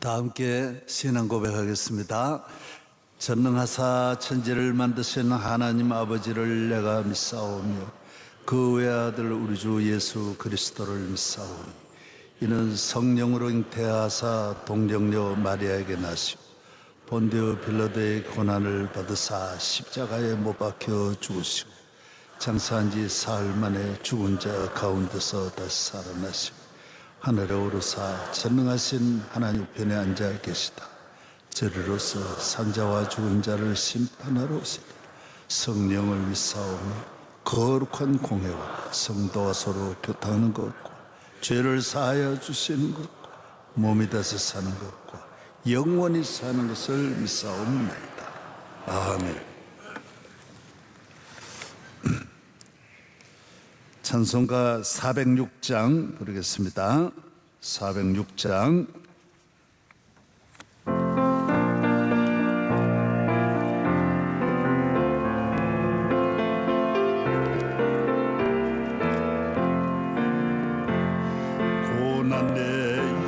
다 함께 신앙 고백하겠습니다. 전능하사 천지를 만드신 하나님 아버지를 내가 믿사오며 그 외아들 우리 주 예수 그리스도를 믿사오니 이는 성령으로 잉태하사 동정녀 마리아에게 나시고 본디오 빌라도의 고난을 받으사 십자가에 못 박혀 죽으시고 장사한 지 사흘 만에 죽은 자 가운데서 다시 살아나시고 하늘에 오르사 전능하신 하나님 우편에 앉아 계시다. 저리로서 산자와 죽은 자를 심판하러 오시다. 성령을 믿사오며 거룩한 공회와 성도와 서로 교통하는 것과 죄를 사하여 주시는 것과 몸이 다시 사는 것과 영원히 사는 것을 믿사옵나이다. 아멘. 찬송가 406장 부르겠습니다. 406장. 고난 내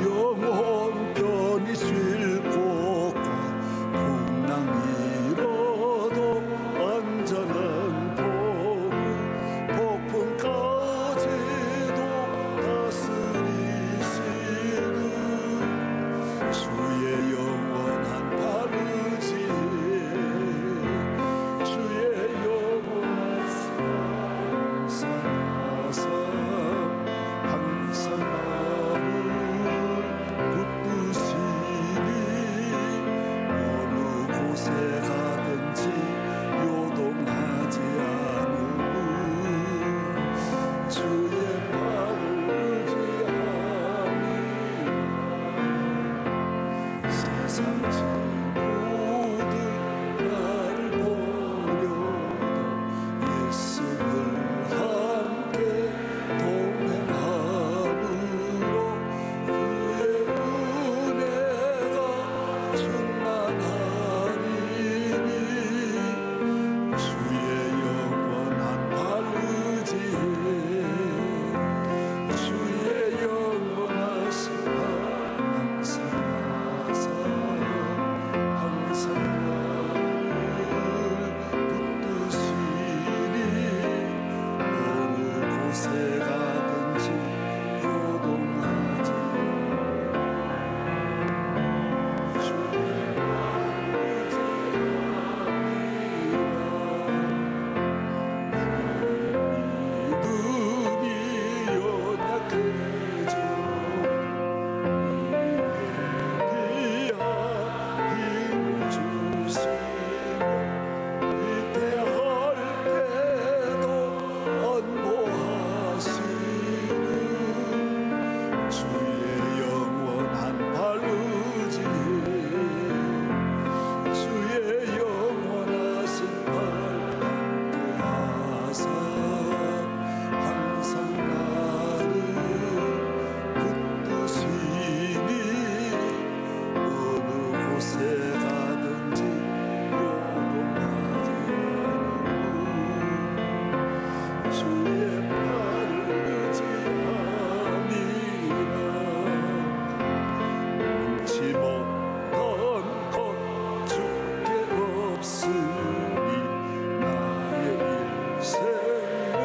영혼 편히 쉴 곳과 풍랑 잃어도 안전한 폭풍까지도 다스리시는 주의 영원한 바르지에 주의 영원한 사랑사사 항상 나를 붙드시니 어느 곳에 가든지 요동하지 않으면 주의 발을 의지하니 세상 친구들 나를 버려도 예수를 함께 동행하므로 그의 은혜가 충만하리니 주의 영원한 바르지에 주의 영원하신 항상 나사 항상 나를 붙드시니 어느 곳에 가든지 요동하지 주의 믿음이 연약해져 귀한 힘을 주시며 위태할 때도 안보하시는 주의 영원한 바르지에 주의 영원하신 발 함께하사 항상 나를 붙드시니 어느 곳에 가든지 요동하지 않으면 주의 발을 의지함이라 치 못한 것 주께 없으니 나의 일생을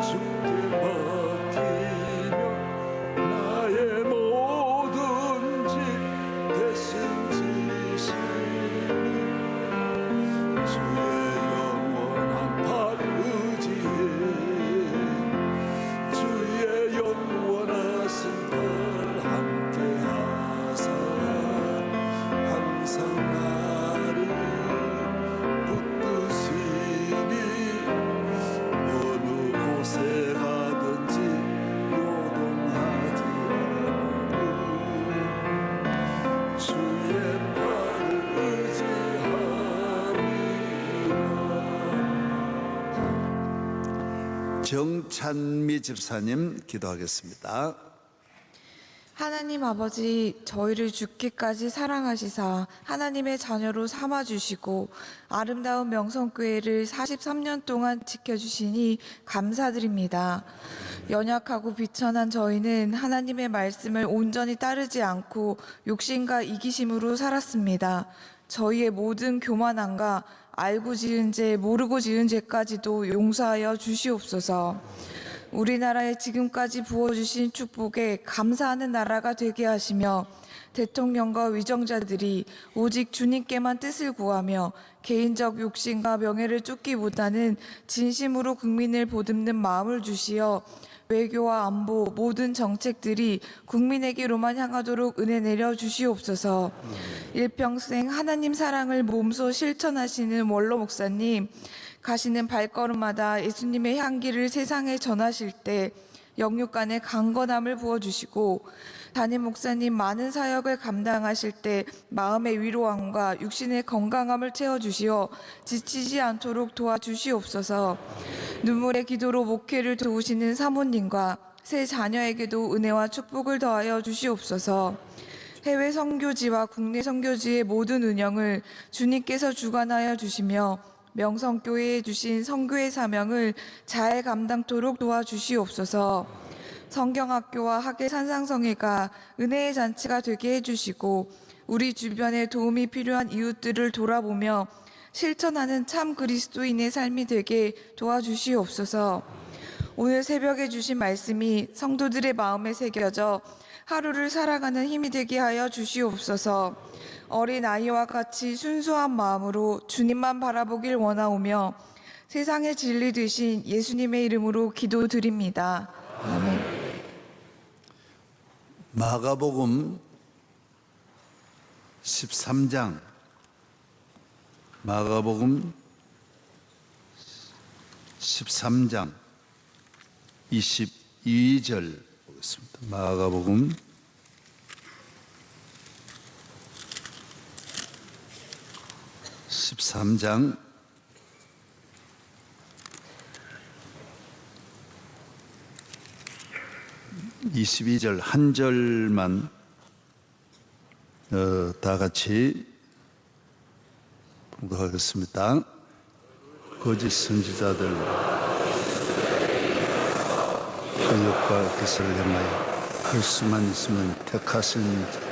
주께 맡기며 나의 모든 질 대신 지시는 주의 영원한 바르지에 주의 영원하신 발 함께하사 항상 나를 붙드시니 어느 곳에 가든지 요동하지 않으면 주의 발을 의지함이라. 정찬미 집사님 기도하겠습니다. 하나님 아버지, 저희를 죽기까지 사랑하시사 하나님의 자녀로 삼아주시고 아름다운 명성교회를 43년 동안 지켜주시니 감사드립니다. 연약하고 비천한 저희는 하나님의 말씀을 온전히 따르지 않고 욕심과 이기심으로 살았습니다. 저희의 모든 교만함과 알고 지은 죄, 모르고 지은 죄까지도 용서하여 주시옵소서. 우리나라에 지금까지 부어주신 축복에 감사하는 나라가 되게 하시며 대통령과 위정자들이 오직 주님께만 뜻을 구하며 개인적 욕심과 명예를 쫓기보다는 진심으로 국민을 보듬는 마음을 주시어 외교와 안보 모든 정책들이 국민에게로만 향하도록 은혜 내려 주시옵소서. 일평생 하나님 사랑을 몸소 실천하시는 원로 목사님, 가시는 발걸음마다 예수님의 향기를 세상에 전하실 때 영육간의 강건함을 부어주시고, 담임 목사님 많은 사역을 감당하실 때 마음의 위로함과 육신의 건강함을 채워주시어 지치지 않도록 도와주시옵소서. 눈물의 기도로 목회를 도우시는 사모님과 새 자녀에게도 은혜와 축복을 더하여 주시옵소서. 해외 선교지와 국내 선교지의 모든 운영을 주님께서 주관하여 주시며 명성교회에 주신 선교의 사명을 잘 감당토록 도와주시옵소서. 성경학교와 학예 산상성회가 은혜의 잔치가 되게 해주시고 우리 주변에 도움이 필요한 이웃들을 돌아보며 실천하는 참 그리스도인의 삶이 되게 도와주시옵소서. 오늘 새벽에 주신 말씀이 성도들의 마음에 새겨져 하루를 살아가는 힘이 되게 하여 주시옵소서. 어린 아이와 같이 순수한 마음으로 주님만 바라보길 원하오며 세상의 진리 되신 예수님의 이름으로 기도드립니다. 아멘. 마가복음 13장, 마가복음 13장 22절 보겠습니다. 마가복음 13장 22절 한 절만 다 같이 봉독하겠습니다. 거짓 선지자들 권력과 기사를 행하여 할 수만 있으면 택하신 자.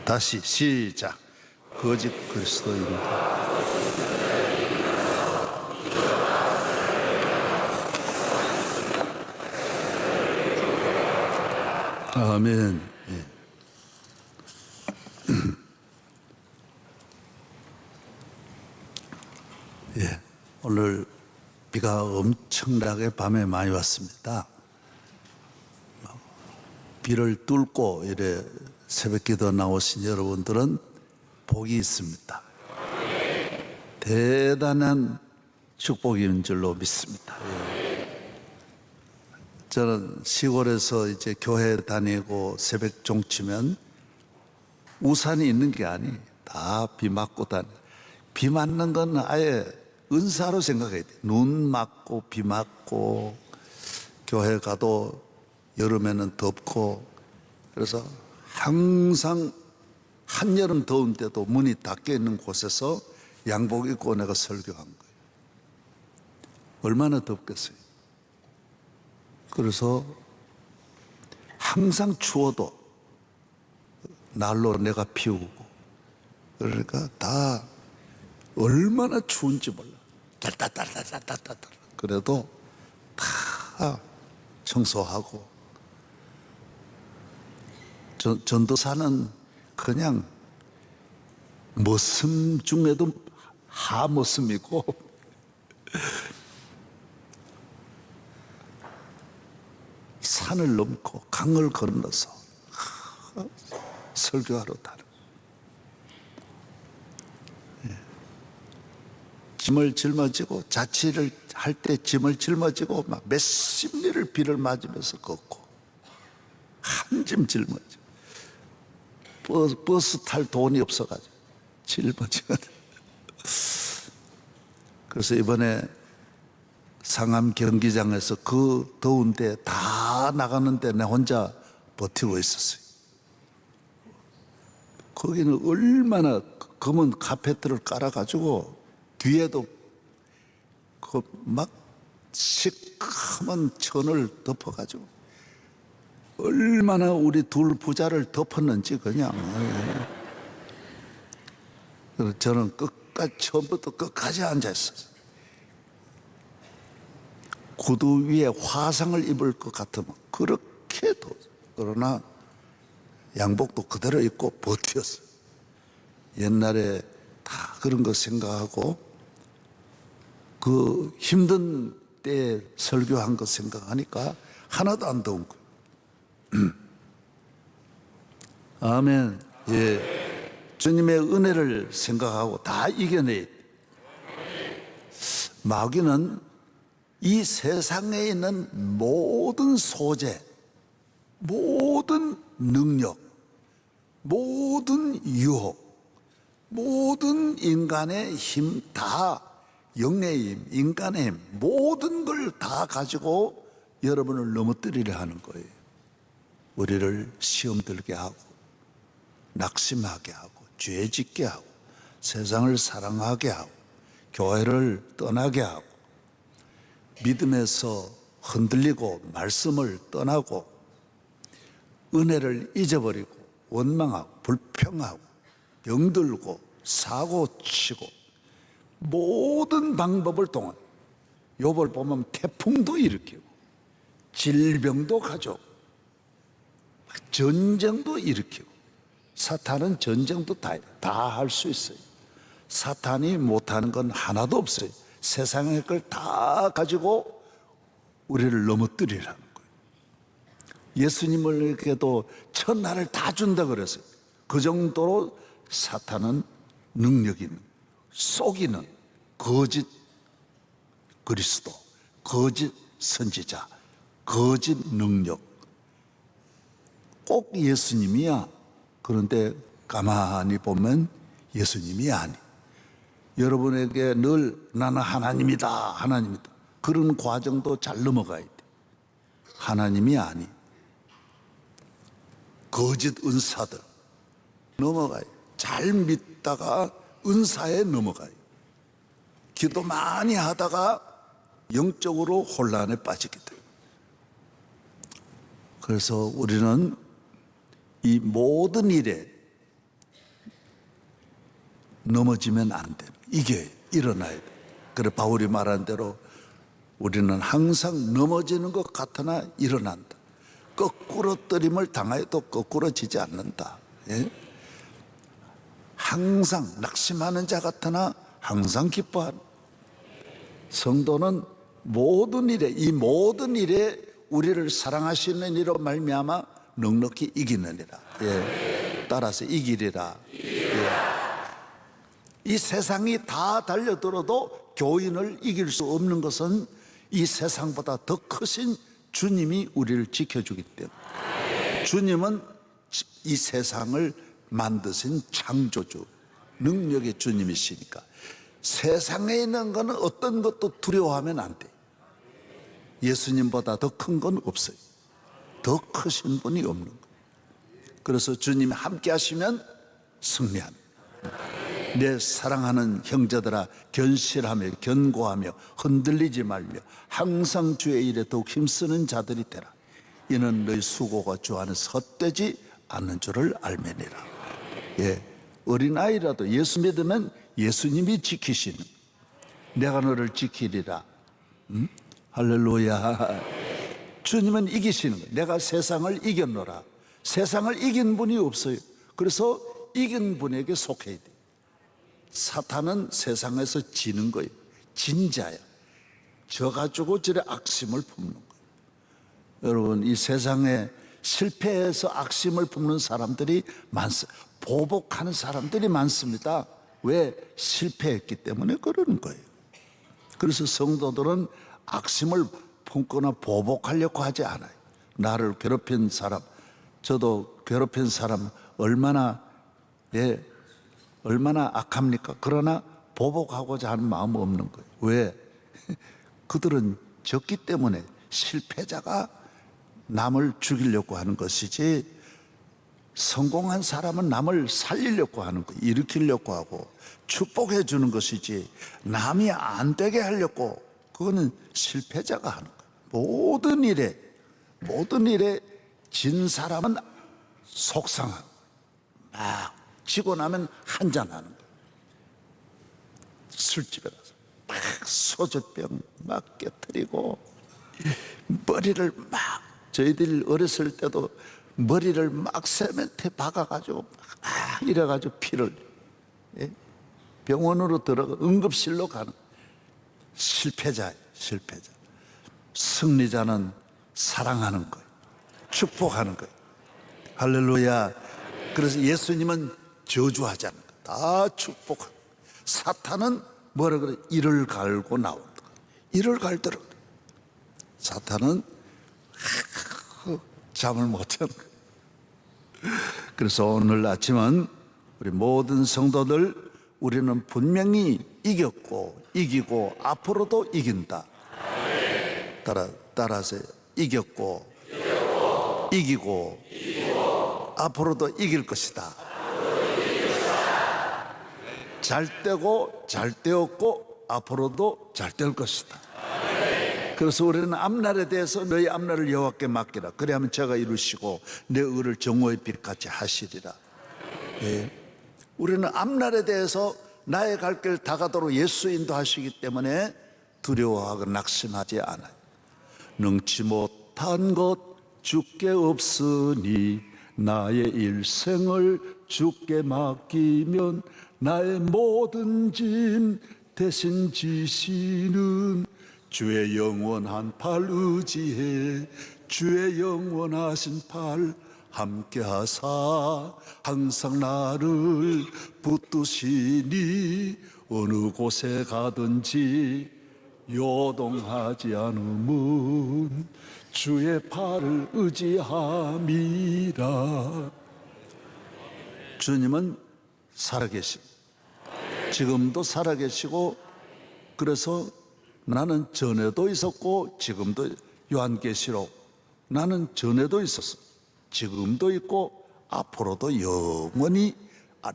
다시 시작. 거짓 그리스도입니다. 아멘. 오늘 비가 엄청나게 밤에 많이 왔습니다. 비를 뚫고 이래 새벽기도 나오신 여러분들은 복이 있습니다. 대단한 축복인 줄로 믿습니다. 저는 시골에서 이제 교회 다니고 새벽 종치면 우산이 있는 게 아니, 다 비 맞고 비 맞는 건 아예 은사로 생각해야 돼. 눈 맞고 비 맞고 교회 가도 여름에는 덥고, 그래서 항상 한여름 더운 때도 문이 닫혀 있는 곳에서 양복 입고 내가 설교한 거예요. 얼마나 덥겠어요. 그래서 항상 추워도 난로 내가 피우고, 그러니까 다 얼마나 추운지 몰라. 따따따따따따따. 그래도 다 청소하고. 전도사는 그냥 머슴 중에도 하머슴이고 산을 넘고 강을 건너서 설교하러 다녀. 짐을 짊어지고, 자취를 할 때 짐을 짊어지고 막 몇십 리를 비를 맞으면서 걷고, 한 짐 짊어지고, 버스 탈 돈이 없어가지고 짊어지거든. 그래서 이번에 상암 경기장에서 그 더운데 다 나가는데 내 혼자 버티고 있었어요. 거기는 얼마나 검은 카페트를 깔아가지고 뒤에도 그 막 시커먼 천을 덮어가지고 얼마나 우리 둘 부자를 덮었는지 그냥. 그래서 저는 끝까지 처음부터 끝까지 앉아 있었어요. 구두 위에 화상을 입을 것 같으면 그렇게도, 그러나 양복도 그대로 입고 버텼어요. 옛날에 다 그런 거 생각하고 그 힘든 때 설교한 거 생각하니까 하나도 안 더운 거예요. 아멘. 예. 주님의 은혜를 생각하고 다 이겨내야 돼. 마귀는 이 세상에 있는 모든 소재, 모든 능력, 모든 유혹, 모든 인간의 힘, 다 영의 힘, 인간의 힘, 모든 걸 다 가지고 여러분을 넘어뜨리려 하는 거예요. 우리를 시험 들게 하고, 낙심하게 하고, 죄 짓게 하고, 세상을 사랑하게 하고, 교회를 떠나게 하고, 믿음에서 흔들리고 말씀을 떠나고 은혜를 잊어버리고 원망하고 불평하고 병들고 사고치고 모든 방법을 통한, 욥을 보면 태풍도 일으키고 질병도 가져오고 전쟁도 일으키고, 사탄은 전쟁도 다 할 수 있어요. 사탄이 못하는 건 하나도 없어요. 세상의 걸 다 가지고 우리를 넘어뜨리라는 거예요. 예수님에게도 천하를 다 준다 그랬어요. 그 정도로 사탄은 능력 있는, 속이는 거짓 그리스도, 거짓 선지자, 거짓 능력, 꼭 예수님이야. 그런데 가만히 보면 예수님이 아니. 여러분에게 늘 나는 하나님이다, 하나님이다, 그런 과정도 잘 넘어가야 돼. 하나님이 아니. 거짓 은사들 넘어가요. 잘 믿다가 은사에 넘어가요. 기도 많이 하다가 영적으로 혼란에 빠지게 돼요. 그래서 우리는 이 모든 일에 넘어지면 안 돼. 이게 일어나야 돼. 그래 바울이 말한 대로 우리는 항상 넘어지는 것 같으나 일어난다. 거꾸로 떨림을 당해도 거꾸로지지 않는다. 예? 항상 낙심하는 자 같으나 항상 기뻐하는 성도는 모든 일에, 이 모든 일에 우리를 사랑하시는 이로 말미암아 넉넉히 이기느니라. 예. 따라서 이기리라. 예. 이 세상이 다 달려들어도 교인을 이길 수 없는 것은 이 세상보다 더 크신 주님이 우리를 지켜주기 때문에. 주님은 이 세상을 만드신 창조주, 능력의 주님이시니까 세상에 있는 것은 어떤 것도 두려워하면 안 돼. 예수님보다 더 큰 건 없어요. 더 크신 분이 없는 거예요. 그래서 주님이 함께 하시면 승리합니다. 내 사랑하는 형제들아, 견실하며 견고하며 흔들리지 말며 항상 주의 일에 더욱 힘쓰는 자들이 되라. 이는 너희 수고가 주 안에서 헛되지 않는 줄을 알매니라. 예, 어린아이라도 예수 믿으면 예수님이 지키시는, 내가 너를 지키리라. 할렐루야. 주님은 이기시는 거예요. 내가 세상을 이겼노라. 세상을 이긴 분이 없어요. 그래서 이긴 분에게 속해야 돼. 사탄은 세상에서 지는 거예요. 진자야. 져가지고 저래 악심을 품는 거예요. 여러분, 이 세상에 실패해서 악심을 품는 사람들이 많습니다. 보복하는 사람들이 많습니다. 왜? 실패했기 때문에 그러는 거예요. 그래서 성도들은 악심을 품거나 보복하려고 하지 않아요. 나를 괴롭힌 사람, 저도 괴롭힌 사람 얼마나 악합니까? 그러나 보복하고자 하는 마음은 없는 거예요. 왜? 그들은 졌기 때문에 실패자가 남을 죽이려고 하는 것이지, 성공한 사람은 남을 살리려고 하는 거, 일으키려고 하고 축복해 주는 것이지, 남이 안 되게 하려고, 그거는 실패자가 하는 거예요. 모든 일에 진 사람은 속상하고, 막 지고 나면 한잔하는 거예요. 술집에 가서 막 소주병 막 깨뜨리고, 머리를 막, 저희들 어렸을 때도 머리를 막 세멘트에 박아가지고 막 이래가지고 피를, 예? 병원으로 들어가 응급실로 가는 실패자예요. 실패자. 승리자는 사랑하는 거예요. 축복하는 거예요. 할렐루야. 그래서 예수님은 저주하지 않는 거예요. 다 축복하고. 사탄은 뭐라 그래? 이를 갈고 나온다. 이를 갈더라고요. 사탄은 잠을 못 자는 거예요. 그래서 오늘 아침은 우리 모든 성도들, 우리는 분명히 이겼고 이기고 앞으로도 이긴다. 따라하세요. 이겼고 이기고 앞으로도 이길 것이다. 잘 되고 잘 되었고 앞으로도 잘 될 것이다. 그래서 우리는 앞날에 대해서 너희 앞날을 여호와께 맡기라. 그래야면 제가 이루시고 내 의를 정오의 빛같이 하시리라. 예. 우리는 앞날에 대해서 나의 갈 길 다가도록 예수 인도하시기 때문에 두려워하고 낙심하지 않아요. 능치 못한 것 주께 없으니 나의 일생을 주께 맡기면 나의 모든 짐 대신 지시는 주의 영원한 팔 의지해 주의 영원하신 팔 함께 하사 항상 나를 붙드시니 어느 곳에 가든지 요동하지 않음은 주의 팔을 의지함이라. 주님은 살아계십니다. 지금도 살아계시고, 그래서 나는 전에도 있었고 지금도, 요한계시록 나는 전에도 있었어, 지금도 있고 앞으로도 영원히,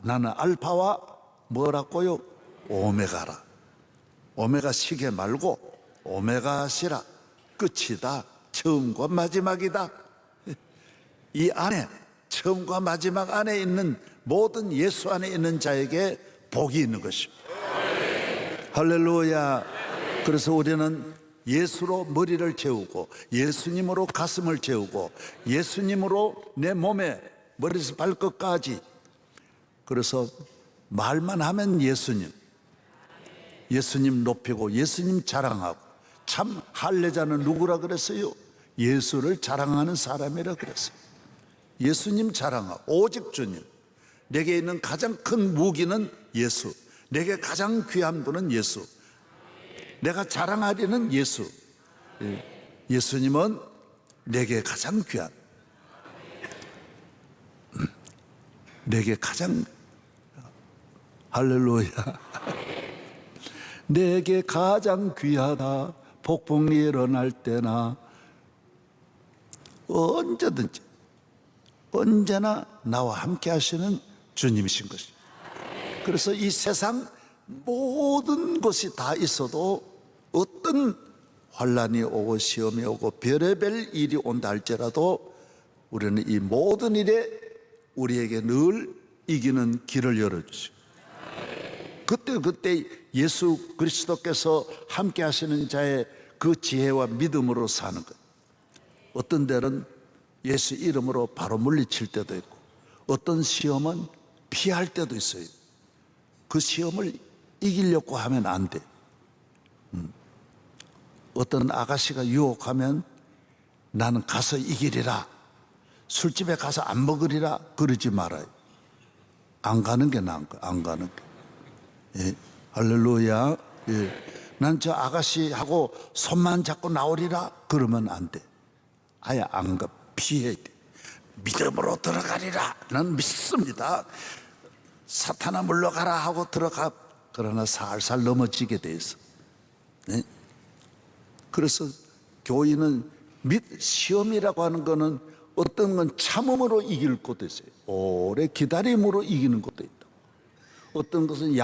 나는 알파와 뭐라고요? 오메가라. 오메가 시계 말고 오메가시라. 끝이다. 처음과 마지막이다. 이 안에, 처음과 마지막 안에 있는 모든 예수 안에 있는 자에게 복이 있는 것입니다. 할렐루야. 그래서 우리는 예수로 머리를 채우고 예수님으로 가슴을 채우고 예수님으로 내 몸에 머리에서 발끝까지, 그래서 말만 하면 예수님 높이고 예수님 자랑하고. 참 할례자는 누구라 그랬어요? 예수를 자랑하는 사람이라 그랬어요. 예수님 자랑하고 오직 주님. 내게 있는 가장 큰 무기는 예수. 내게 가장 귀한 분은 예수. 내가 자랑하리는 예수. 예수님은 내게 가장 귀한, 내게 가장, 할렐루야. 내게 가장 귀하다. 폭풍이 일어날 때나 언제든지 언제나 나와 함께 하시는 주님이신 것입니다. 그래서 이 세상 모든 것이 다 있어도, 어떤 환난이 오고 시험이 오고 별의별 일이 온다 할지라도 우리는 이 모든 일에 우리에게 늘 이기는 길을 열어주시고, 그때 예수 그리스도께서 함께 하시는 자의 그 지혜와 믿음으로 사는 것. 어떤 데는 예수 이름으로 바로 물리칠 때도 있고, 어떤 시험은 피할 때도 있어요. 그 시험을 이기려고 하면 안 돼. 어떤 아가씨가 유혹하면 나는 가서 이기리라, 술집에 가서 안 먹으리라, 그러지 말아요. 안 가는 게 나은 거야. 안 가는 게. 예. 할렐루야. 예. 난 저 아가씨하고 손만 잡고 나오리라, 그러면 안 돼. 아예 안 가. 피해야 돼. 믿음으로 들어가리라. 난 믿습니다. 사탄아 물러가라 하고 들어가. 그러나 살살 넘어지게 돼 있어. 네? 그래서 교인은 시험이라고 하는 거는 어떤 건 참음으로 이길 것도 있어요. 오래 기다림으로 이기는 것도 있다. 어떤 것은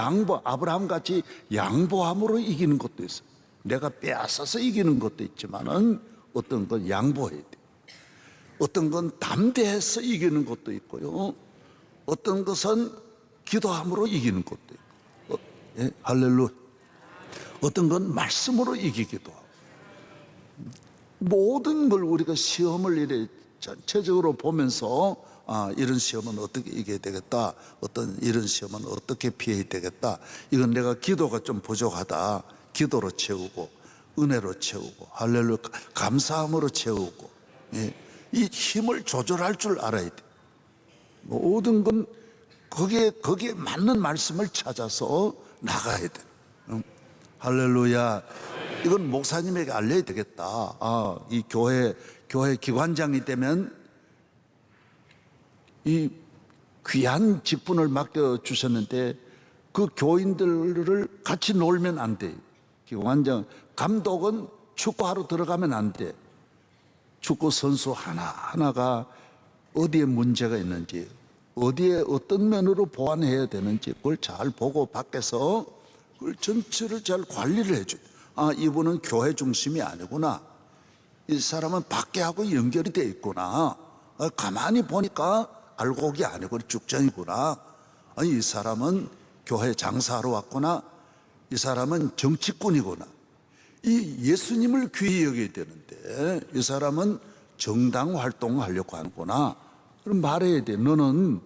아브라함 같이 양보함으로 이기는 것도 있어요. 내가 빼앗아서 이기는 것도 있지만은 어떤 건 양보해야 돼. 어떤 건 담대해서 이기는 것도 있고요. 어떤 것은 기도함으로 이기는 것도 있고. 예? 할렐루야. 어떤 건 말씀으로 이기기도 하고. 모든 걸 우리가 시험을 이래 전체적으로 보면서 이런 시험은 어떻게 이겨야 되겠다, 어떤 이런 시험은 어떻게 피해야 되겠다, 이건 내가 기도가 좀 부족하다, 기도로 채우고 은혜로 채우고 할렐루야 감사함으로 채우고, 예. 이 힘을 조절할 줄 알아야 돼. 모든 건 거기에 맞는 말씀을 찾아서 나가야 돼. 할렐루야. 이건 목사님에게 알려야 되겠다. 이 교회 기관장이 되면 이 귀한 직분을 맡겨주셨는데 그 교인들을 같이 놀면 안 돼. 기관장, 감독은 축구하러 들어가면 안 돼. 축구 선수 하나하나가 어디에 문제가 있는지, 어디에 어떤 면으로 보완해야 되는지 그걸 잘 보고 밖에서 그걸 전체를 잘 관리를 해줘. 이분은 교회 중심이 아니구나. 이 사람은 밖에하고 연결이 돼 있구나. 가만히 보니까 알곡이 아니고 쭉정이구나. 이 사람은 교회 장사하러 왔구나. 이 사람은 정치꾼이구나. 이 예수님을 귀히 여겨야 되는데 이 사람은 정당 활동하려고 하는구나. 그럼 말해야 돼. 너는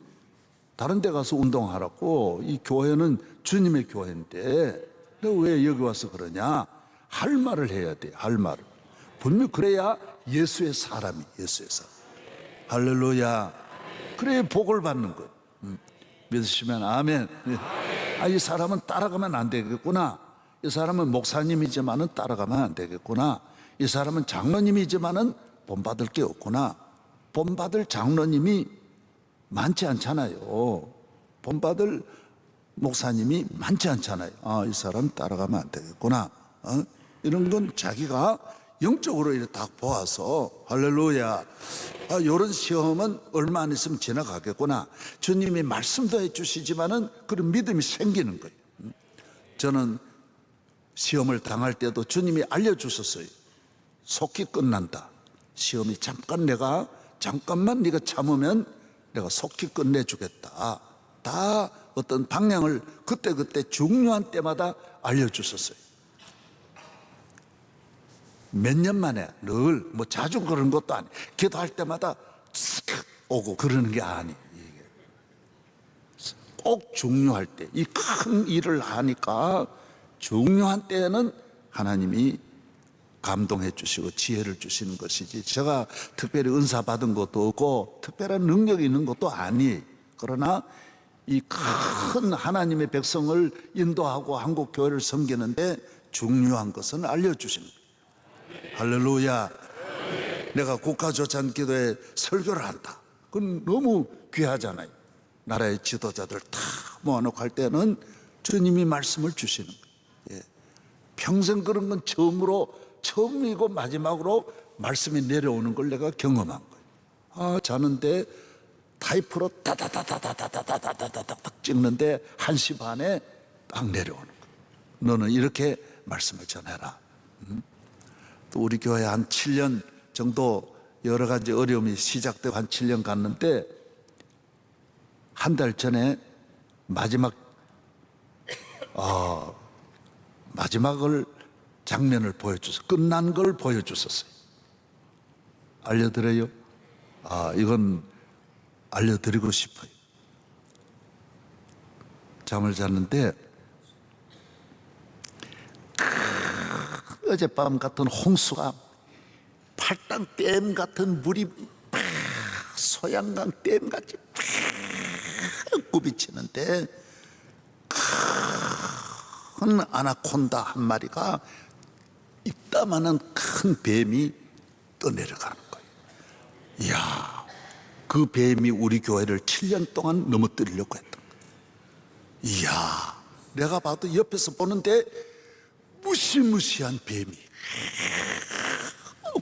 다른 데 가서 운동하라고. 이 교회는 주님의 교회인데 너 왜 여기 와서 그러냐. 할 말을 해야 돼. 할 말을. 분명 그래야 예수의 사람이, 예수의 사람. 할렐루야. 그래야 복을 받는 거예요. 믿으시면 아멘. 이 사람은 따라가면 안 되겠구나. 이 사람은 목사님이지만은 따라가면 안 되겠구나. 이 사람은 장로님이지만은 본받을 게 없구나. 본받을 장로님이 많지 않잖아요. 본받을 목사님이 많지 않잖아요. 이 사람 따라가면 안 되겠구나. 이런 건 자기가 영적으로 이렇게 딱 보아서 할렐루야. 이런 시험은 얼마 안 있으면 지나가겠구나. 주님이 말씀도 해주시지만은 그런 믿음이 생기는 거예요. 저는 시험을 당할 때도 주님이 알려주셨어요. 속히 끝난다. 시험이 잠깐만 네가 참으면 내가 속히 끝내주겠다. 다 어떤 방향을 그때 중요한 때마다 알려주셨어요. 몇 년 만에 늘 자주 그런 것도 아니. 기도할 때마다 오고 그러는 게 아니. 꼭 중요할 때, 이 큰 일을 하니까 중요한 때에는 하나님이 감동해 주시고 지혜를 주시는 것이지 제가 특별히 은사 받은 것도 없고 특별한 능력이 있는 것도 아니에요. 그러나 이 큰 하나님의 백성을 인도하고 한국 교회를 섬기는데 중요한 것은 알려주시는 거예요. 할렐루야. 내가 국가조찬기도에 설교를 한다. 그건 너무 귀하잖아요. 나라의 지도자들 다 모아놓고 할 때는 주님이 말씀을 주시는 거예요. 평생 그런 건 처음이고 마지막으로 말씀이 내려오는 걸 내가 경험한 거예요. 자는데 타이프로 다다다다다다다다다닥 찍는데 1시 반에 딱 내려오는 거예요. 너는 이렇게 말씀을 전해라. 또 우리 교회 한 7년 정도 여러 가지 어려움이 시작되고 한 7년 갔는데 한 달 전에 마지막을 장면을 끝난 걸 보여주셨어요. 알려드려요? 이건 알려드리고 싶어요. 잠을 잤는데 어젯밤 같은 홍수가 팔당 댐 같은 물이 소양강 댐같이 굽이치는데 큰 아나콘다 한 마리가 이따만한 큰 뱀이 떠내려가는 거예요. 이야, 그 뱀이 우리 교회를 7년 동안 넘어뜨리려고 했던 거예요. 이야, 내가 봐도 옆에서 보는데 무시무시한 뱀이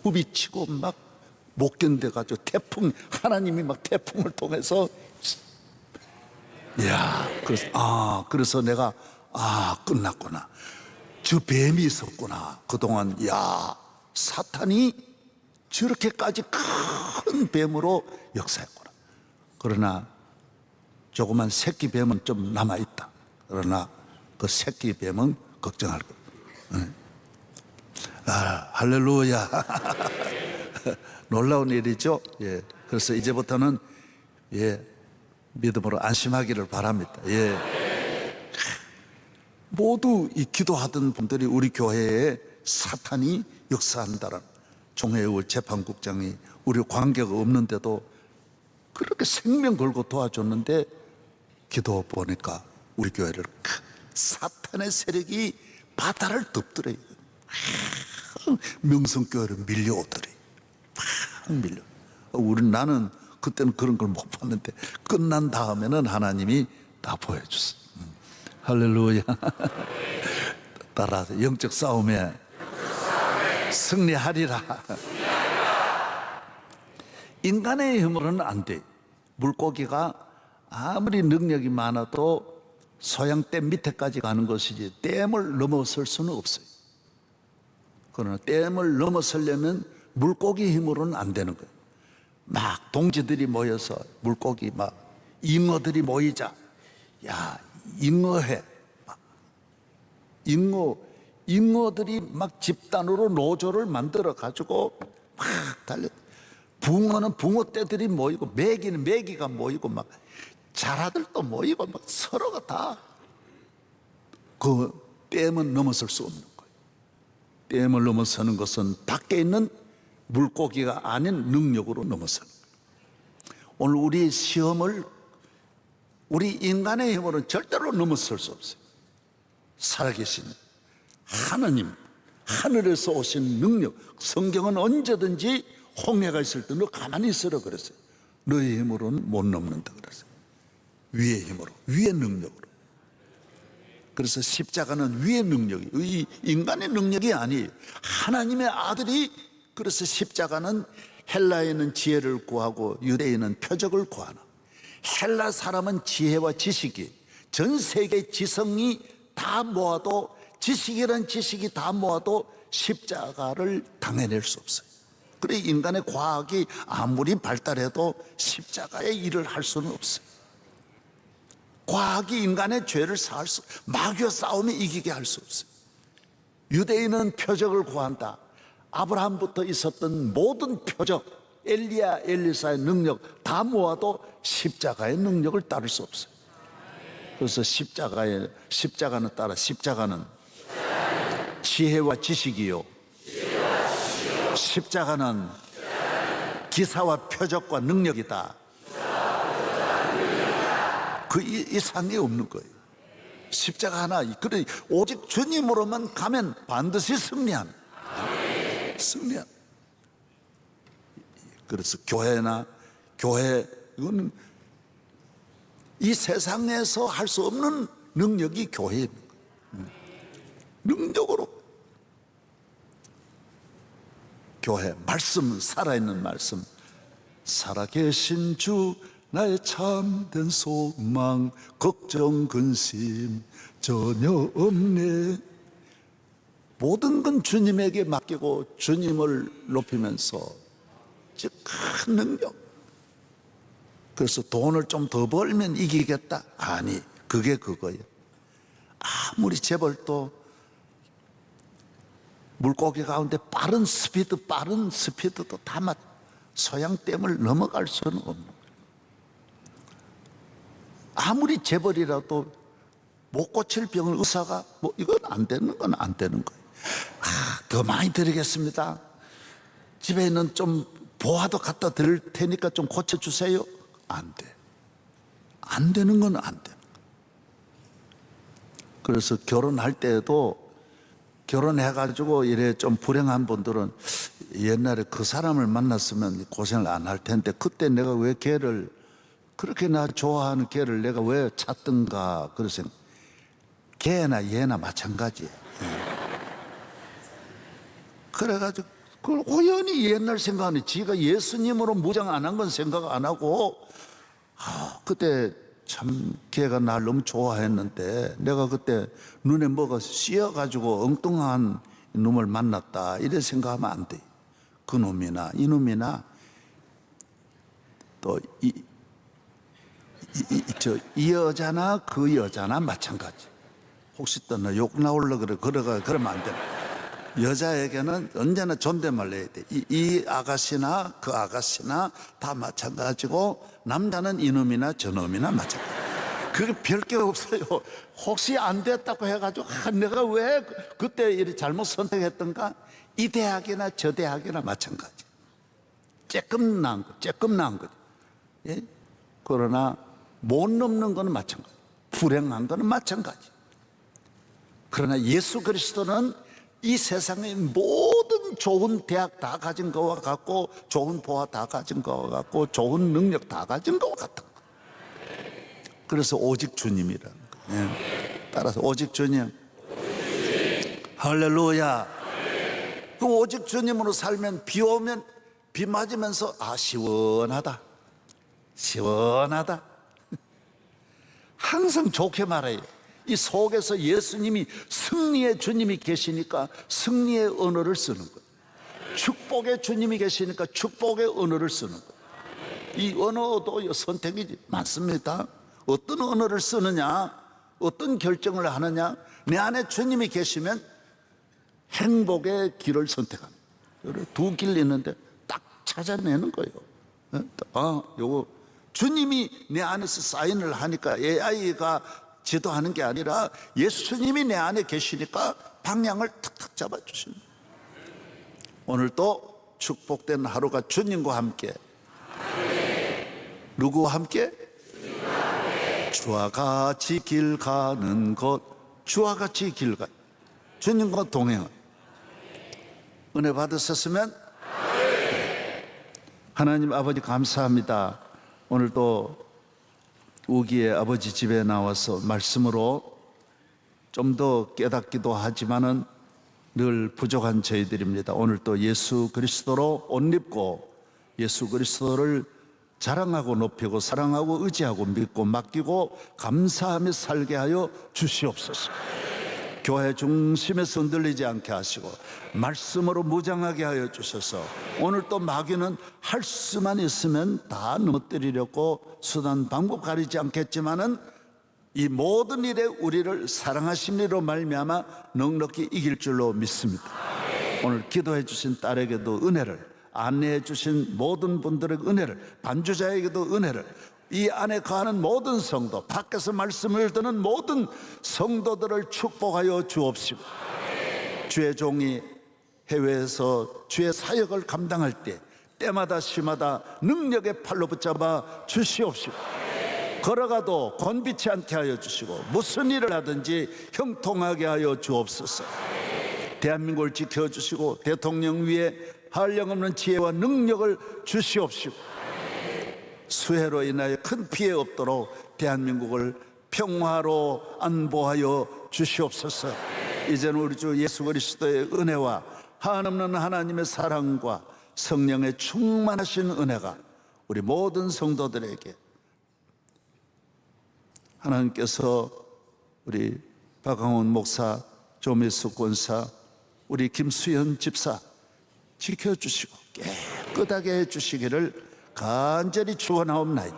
후비치고 막 못 견뎌가지고 태풍, 하나님이 막 태풍을 통해서, 그래서 내가 끝났구나. 저 뱀이 있었구나. 그동안 사탄이 저렇게까지 큰 뱀으로 역사했구나. 그러나 조그만 새끼 뱀은 좀 남아있다. 그러나 그 새끼 뱀은 걱정할 것. 할렐루야. 놀라운 일이죠. 예. 그래서 이제부터는 믿음으로 안심하기를 바랍니다. 모두 이 기도하던 분들이 우리 교회에 사탄이 역사한다는, 총회의 재판국장이 우리 관계가 없는데도 그렇게 생명 걸고 도와줬는데, 기도 보니까 우리 교회를 사탄의 세력이 바다를 덮더래요. 명성교회를 밀려오더래. 밀려. 나는 그때는 그런 걸 못 봤는데, 끝난 다음에는 하나님이 다 보여줬어. 할렐루야. 따라서 영적 싸움에 승리하리라. 인간의 힘으로는 안 돼. 물고기가 아무리 능력이 많아도 소양댐 밑에까지 가는 것이지 댐을 넘어설 수는 없어요. 그러나 댐을 넘어서려면 물고기 힘으로는 안 되는 거예요. 막 동지들이 모여서 물고기 막 잉어들이 모이자, 잉어회, 잉어들이 막 집단으로 노조를 만들어 가지고 막 달려. 붕어는 붕어떼들이 모이고, 메기는 메기가 모이고, 막 자라들도 모이고, 막 서로가 다 그 댐은 넘어설 수 없는 거예요. 댐을 넘어서는 것은 밖에 있는 물고기가 아닌 능력으로 넘어서는 거예요. 오늘 우리 시험을 우리 인간의 힘으로는 절대로 넘어설 수 없어요. 살아계신 하나님, 하늘에서 오신 능력. 성경은 언제든지 홍해가 있을 때 너 가만히 있으라 그랬어요. 너의 힘으로는 못 넘는다 그랬어요. 위의 힘으로, 위의 능력으로. 그래서 십자가는 위의 능력이, 이 인간의 능력이 아니에요. 하나님의 아들이. 그래서 십자가는 헬라에는 지혜를 구하고 유대인은 표적을 구하나, 헬라 사람은 지혜와 지식이, 전 세계 지성이 다 모아도, 지식이란 지식이 다 모아도 십자가를 당해낼 수 없어요. 그래 인간의 과학이 아무리 발달해도 십자가의 일을 할 수는 없어요. 과학이 인간의 죄를 사할 수, 마귀와 싸움에 이기게 할 수 없어요. 유대인은 표적을 구한다. 아브라함부터 있었던 모든 표적, 엘리야, 엘리사의 능력 다 모아도 십자가의 능력을 따를 수 없어요. 그래서 십자가는 따라, 십자가는 지혜와 지식이요, 십자가는 기사와 표적과 능력이다. 그 이상이 없는 거예요. 십자가 하나. 그래 오직 주님으로만 가면 반드시 승리한. 그래서 교회 이거는 이 세상에서 할 수 없는 능력이 교회입니다. 능력으로 교회 말씀, 살아있는 말씀, 살아계신 주 나의 참된 소망, 걱정 근심 전혀 없네. 모든 건 주님에게 맡기고 주님을 높이면서 큰 능력. 그래서 돈을 좀 더 벌면 이기겠다? 아니, 그게 그거예요. 아무리 재벌도 물고기 가운데 빠른 스피드도 다 소양댐을 넘어갈 수는 없는 거예요. 아무리 재벌이라도 못 고칠 병을 의사가 이건 안 되는 건 안 되는 거예요. 더 많이 드리겠습니다. 집에 있는 좀 보화도 갖다 드릴 테니까 좀 고쳐주세요. 안 돼. 안 되는 건 안 돼. 그래서 결혼할 때에도 결혼해가지고 이래 좀 불행한 분들은 옛날에 그 사람을 만났으면 고생을 안 할 텐데 그때 내가 왜 걔를 그렇게 나 좋아하는 걔를 내가 왜 찾든가. 그래서 걔나 얘나 마찬가지예요. 그래가지고 그걸 우연히 옛날 생각하니 지가 예수님으로 무장 안 한 건 생각 안 하고 그때 참 걔가 날 너무 좋아했는데 내가 그때 눈에 뭐가 씌어가지고 엉뚱한 놈을 만났다 이래 생각하면 안 돼. 그 놈이나 이 놈이나 또 이 여자나 그 여자나 마찬가지. 혹시 또 너 욕 나올라 그러면 안 돼. 여자에게는 언제나 존댓말 해야 돼. 이 아가씨나 그 아가씨나 다 마찬가지고 남자는 이놈이나 저놈이나 마찬가지. 그게 별게 없어요. 혹시 안 됐다고 해가지고 내가 왜 그때 이렇게 잘못 선택했던가? 이 대학이나 저 대학이나 마찬가지. 조금 나은 거지. 예? 그러나 못 넘는 거는 마찬가지. 불행한 거는 마찬가지. 그러나 예수 그리스도는 이 세상의 모든 좋은 대학 다 가진 거와 같고 좋은 보아 다 가진 거와 같고 좋은 능력 다 가진 거와 같은 거. 그래서 오직 주님이라는 거예요. 따라서 오직 주님. 할렐루야. 그 오직 주님으로 살면 비 오면 비 맞으면서 시원하다. 항상 좋게 말해요. 이 속에서 예수님이 승리의 주님이 계시니까 승리의 언어를 쓰는 거예요. 축복의 주님이 계시니까 축복의 언어를 쓰는 거예요. 이 언어도 선택이 많습니다. 어떤 언어를 쓰느냐, 어떤 결정을 하느냐. 내 안에 주님이 계시면 행복의 길을 선택합니다. 두 길 있는데 딱 찾아내는 거예요. 요거 주님이 내 안에서 사인을 하니까 AI가 지도하는 게 아니라 예수님이 내 안에 계시니까 방향을 탁탁 잡아주시는 거예요. 오늘도 축복된 하루가 주님과 함께. 누구와 함께? 주와 같이 길 가는 곳. 주와 같이 길 가. 주님과 동행. 은혜 받으셨으면 하나님 아버지 감사합니다. 오늘도 우기의 아버지 집에 나와서 말씀으로 좀 더 깨닫기도 하지만은 늘 부족한 저희들입니다. 오늘 또 예수 그리스도로 옷 입고 예수 그리스도를 자랑하고 높이고 사랑하고 의지하고 믿고 맡기고 감사하며 살게 하여 주시옵소서. 교회 중심에서 흔들리지 않게 하시고 말씀으로 무장하게 하여 주셔서 오늘 또 마귀는 할 수만 있으면 다 넘어뜨리려고 수단 방법 가리지 않겠지만은 이 모든 일에 우리를 사랑하심으로 말미암아 넉넉히 이길 줄로 믿습니다. 오늘 기도해 주신 딸에게도 은혜를, 안내해 주신 모든 분들에게 은혜를, 반주자에게도 은혜를, 이 안에 거하는 모든 성도, 밖에서 말씀을 듣는 모든 성도들을 축복하여 주옵시고, 주의 종이 해외에서 주의 사역을 감당할 때 때마다 시마다 능력의 팔로 붙잡아 주시옵시고, 걸어가도 곤비치 않게 하여 주시고 무슨 일을 하든지 형통하게 하여 주옵소서. 대한민국을 지켜주시고 대통령 위에 한량없는 지혜와 능력을 주시옵시고, 수해로 인하여 큰 피해 없도록 대한민국을 평화로 안보하여 주시옵소서. 이제는 우리 주 예수 그리스도의 은혜와 한없는 하나님의 사랑과 성령의 충만하신 은혜가 우리 모든 성도들에게, 하나님께서 우리 박강원 목사, 조미숙 권사, 우리 김수현 집사 지켜주시고 깨끗하게 해주시기를 간절히 축원하옵나이다.